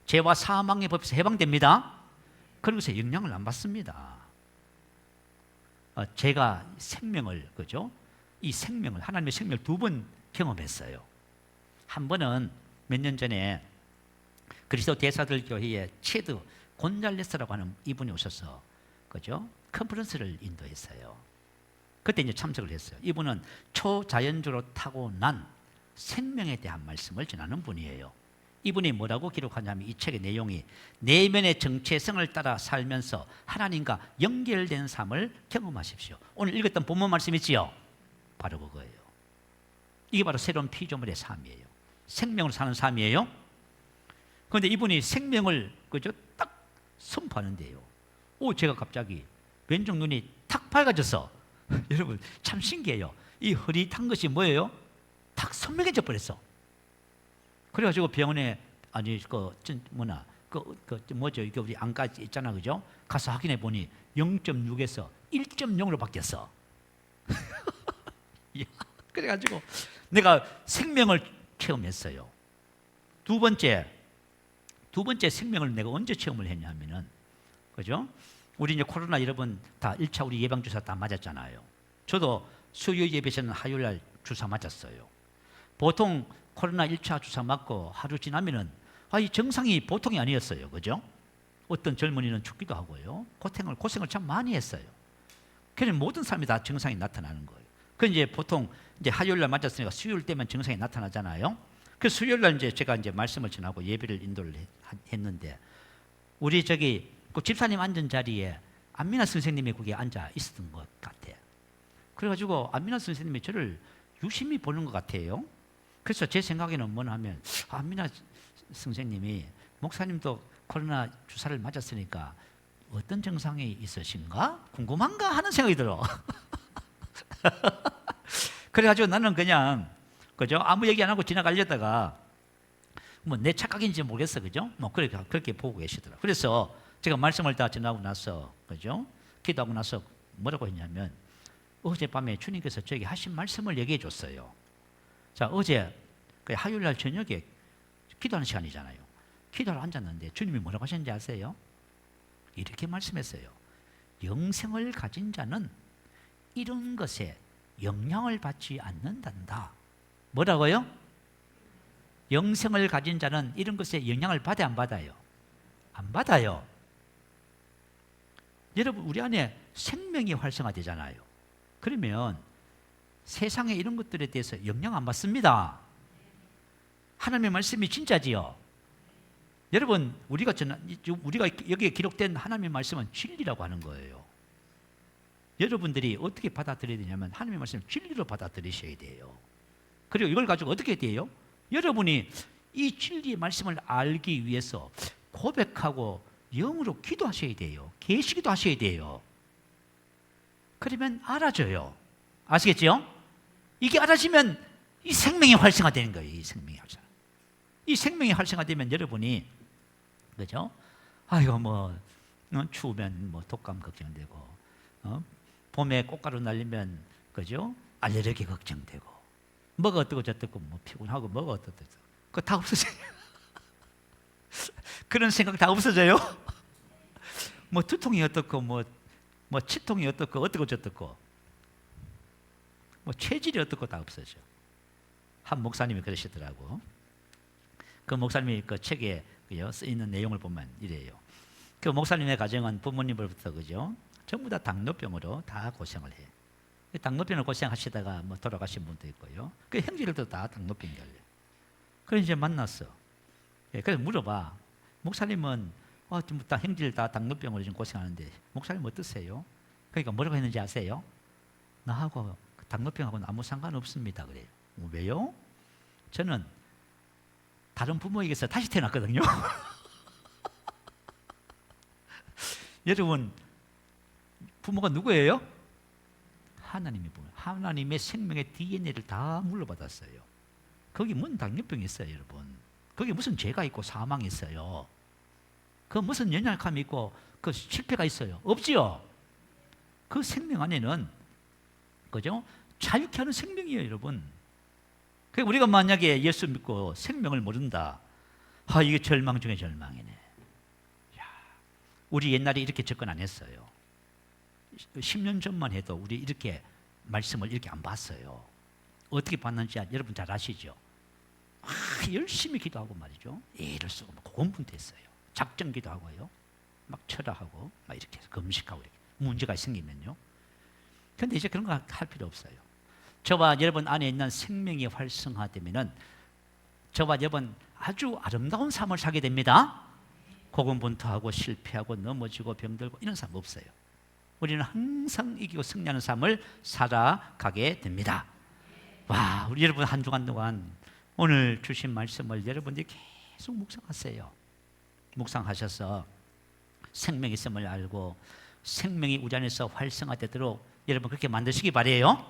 죄와 사망의 법에서 해방됩니다. 그러고서 영향을 안 받습니다. 제가 생명을, 그죠? 이 생명을, 하나님의 생명을 2번 경험했어요. 한 번은 몇 년 전에 그리스도 대사들 교회에 체드 곤잘레스라고 하는 이분이 오셔서, 그죠? 컨퍼런스를 인도했어요. 그때 이제 참석을 했어요. 이분은 초자연적으로 타고난 생명에 대한 말씀을 전하는 분이에요. 이분이 뭐라고 기록하냐면, 이 책의 내용이 내면의 정체성을 따라 살면서 하나님과 연결된 삶을 경험하십시오. 오늘 읽었던 본문 말씀 있지요? 바로 그거예요. 이게 바로 새로운 피조물의 삶이에요. 생명으로 사는 삶이에요. 그런데 이분이 생명을, 그죠? 딱 선포하는데요, 제가 갑자기 왼쪽 눈이 탁 밝아져서 여러분, 참 신기해요. 이 흐릿한 것이 뭐예요? 탁 선명해져 버렸어. 그래가지고 병원에, 아니, 뭐죠? 이게 우리 안과 있잖아, 그죠? 가서 확인해 보니 0.6에서 1.0으로 바뀌었어. 그래가지고 내가 생명을 체험했어요. 두 번째 생명을 내가 언제 체험을 했냐면은, 그죠? 우리 이제 코로나 여러분 다 1차 우리 예방주사 다 맞았잖아요. 저도 수요 예배에서는 화요일 날 주사 맞았어요. 보통 코로나 1차 주사 맞고 하루 지나면은, 이 정상이 보통이 아니었어요. 그죠? 어떤 젊은이는 죽기도 하고요. 고생을 참 많이 했어요. 그래서 모든 사람이 다 정상이 나타나는 거예요. 그 이제 보통 이제 화요일 날 맞았으니까 수요일 때면 정상이 나타나잖아요. 그 수요일 날 이제 제가 이제 말씀을 전하고 예배를 인도를 했는데, 우리 저기 그 집사님 앉은 자리에 안민아 선생님이 거기에 앉아 있었던 것 같아요. 그래가지고 안민아 선생님이 저를 유심히 보는 것 같아요. 그래서 제 생각에는 뭐냐 하면 안민아 선생님이 목사님도 코로나 주사를 맞았으니까 어떤 증상이 있으신가? 궁금한가? 하는 생각이 들어. 그래가지고 나는 그냥 그죠? 아무 얘기 안 하고 지나가려다가 뭐 내 착각인지 모르겠어, 그죠? 뭐 그렇게 보고 계시더라고요. 그래서 제가 말씀을 다 전하고 나서 그죠? 기도하고 나서 뭐라고 했냐면 어젯밤에 주님께서 저에게 하신 말씀을 얘기해 줬어요. 자, 어제 화요일 날 저녁에 기도하는 시간이잖아요. 기도를 앉았는데 주님이 뭐라고 하셨는지 아세요? 이렇게 말씀했어요. 영생을 가진 자는 이런 것에 영향을 받지 않는단다. 뭐라고요? 영생을 가진 자는 이런 것에 영향을 받아요, 안 받아요? 안 받아요. 여러분, 우리 안에 생명이 활성화되잖아요. 그러면 세상에 이런 것들에 대해서 영향 안 받습니다. 하나님의 말씀이 진짜지요. 여러분, 우리가 여기에 기록된 하나님의 말씀은 진리라고 하는 거예요. 여러분들이 어떻게 받아들여야 되냐면 하나님의 말씀을 진리로 받아들이셔야 돼요. 그리고 이걸 가지고 어떻게 돼요? 여러분이 이 진리의 말씀을 알기 위해서 고백하고 영으로 기도하셔야 돼요. 계시기도 하셔야 돼요. 그러면 알아져요. 아시겠죠? 이게 알아지면 이 생명이 활성화되는 거예요. 이 생명이 활성화. 이 생명이 활성화되면 여러분이 그죠? 아이고 뭐 추우면 뭐 독감 걱정되고, 봄에 꽃가루 날리면 그죠? 알레르기 걱정되고, 뭐가 어떻고 저떻고 뭐 피곤하고 뭐가 어떻고 그거 다 없어져요. 그런 생각 다 없어져요. 뭐 두통이 어떻고 뭐 치통이 어떻고 저떻고 뭐 체질이 어떻고 다 없어져. 한 목사님이 그러시더라고. 그 목사님이 그 책에 쓰 있는 내용을 보면 이래요. 그 목사님의 가정은 부모님으로부터 그죠? 전부 다 당뇨병으로 다 고생을 해. 당뇨병을 고생하시다가 뭐 돌아가신 분도 있고요. 그 형제들도 다 당뇨병이 걸려. 그래서 이제 만났어. 그래서 물어봐. 목사님은 형제들 다 당뇨병으로 지금 고생하는데 목사님 어떠세요? 그러니까 뭐라고 했는지 아세요? 나하고 당뇨병하고는 아무 상관없습니다. 그래요. 왜요? 저는 다른 부모에게서 다시 태어났거든요. 여러분, 부모가 누구예요? 하나님이 부모. 하나님의 생명의 DNA를 다 물려받았어요. 거기 무슨 당뇨병이 있어요, 여러분? 거기 무슨 죄가 있고 사망이 있어요? 그 무슨 연약함이 있고 그 실패가 있어요? 없지요? 그 생명 안에는 그죠? 자유케 하는 생명이에요, 여러분. 그러니까 우리가 만약에 예수 믿고 생명을 모른다. 이게 절망 중에 절망이네. 우리 옛날에 이렇게 접근 안 했어요. 10년 전만 해도 우리 이렇게 말씀을 이렇게 안 봤어요. 어떻게 봤는지 여러분 잘 아시죠? 열심히 기도하고 말이죠. 애를 쓰고 고군분투했어요. 작정 기도하고요. 막 철학하고 막 이렇게 해서 금식하고 이렇게 문제가 생기면요. 그런데 이제 그런 거 할 필요 없어요. 저와 여러분 안에 있는 생명이 활성화되면은 저와 여러분 아주 아름다운 삶을 살게 됩니다. 고군분투하고 실패하고 넘어지고 병들고 이런 삶 없어요. 우리는 항상 이기고 승리하는 삶을 살아가게 됩니다. 와, 우리 여러분 한 주간 동안 오늘 주신 말씀을 여러분들이 계속 묵상하세요. 묵상하셔서 생명이 있음을 알고 생명이 우리 안에서 활성화되도록 여러분 그렇게 만드시기 바래요.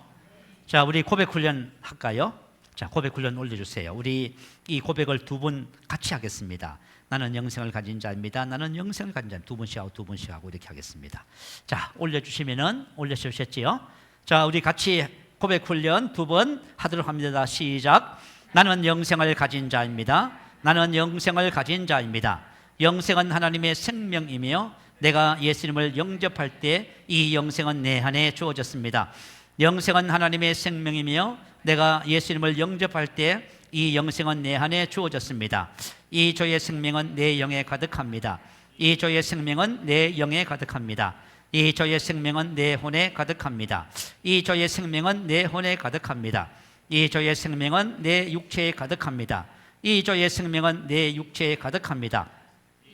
자, 우리 고백 훈련 할까요? 자, 고백 훈련 올려주세요. 우리 이 고백을 두 분 같이 하겠습니다. 나는 영생을 가진 자입니다. 나는 영생을 가진 자입니다. 두 분씩 하고 이렇게 하겠습니다. 자, 올려주셨지요? 자, 우리 같이 고백 훈련 두 번 하도록 합니다. 시작. 나는 영생을 가진 자입니다. 나는 영생을 가진 자입니다. 영생은 하나님의 생명이며 내가 예수님을 영접할 때 이 영생은 내 안에 주어졌습니다. 영생은 하나님의 생명이며 내가 예수님을 영접할 때 이 영생은 내 안에 주어졌습니다. 이 조의 생명은 내 영에 가득합니다. 이 조의 생명은 내 영에 가득합니다. 이 조의 생명은 내 혼에 가득합니다. 이 조의 생명은 내 혼에 가득합니다. 이 조의 생명은 내 육체에 가득합니다. 이 조의 생명은 내 육체에 가득합니다.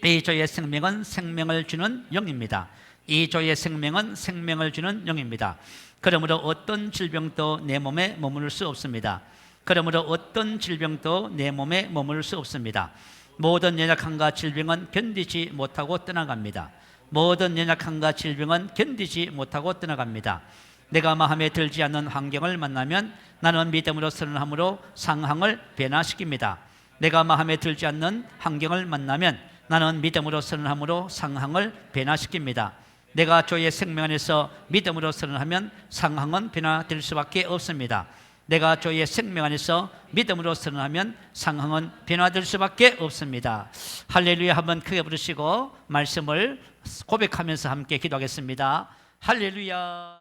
이 조의 생명은 생명을 주는 영입니다. 이 조의 생명은 생명을 주는 영입니다. 그러므로 어떤 질병도 내 몸에 머무를 수 없습니다. 그러므로 어떤 질병도 내 몸에 머무를 수 없습니다. 모든 연약함과 질병은 견디지 못하고 떠나갑니다. 모든 연약함과 질병은 견디지 못하고 떠나갑니다. 내가 마음에 들지 않는 환경을 만나면 나는 믿음으로 선언함으로 상황을 변화시킵니다. 내가 마음에 들지 않는 환경을 만나면 나는 믿음으로 선언함으로 상황을 변화시킵니다. 내가 주의 생명 안에서 믿음으로 선언하면 상황은 변화될 수밖에 없습니다. 내가 주의 생명 안에서 믿음으로 선언하면 상황은 변화될 수밖에 없습니다. 할렐루야 한번 크게 부르시고 말씀을 고백하면서 함께 기도하겠습니다. 할렐루야.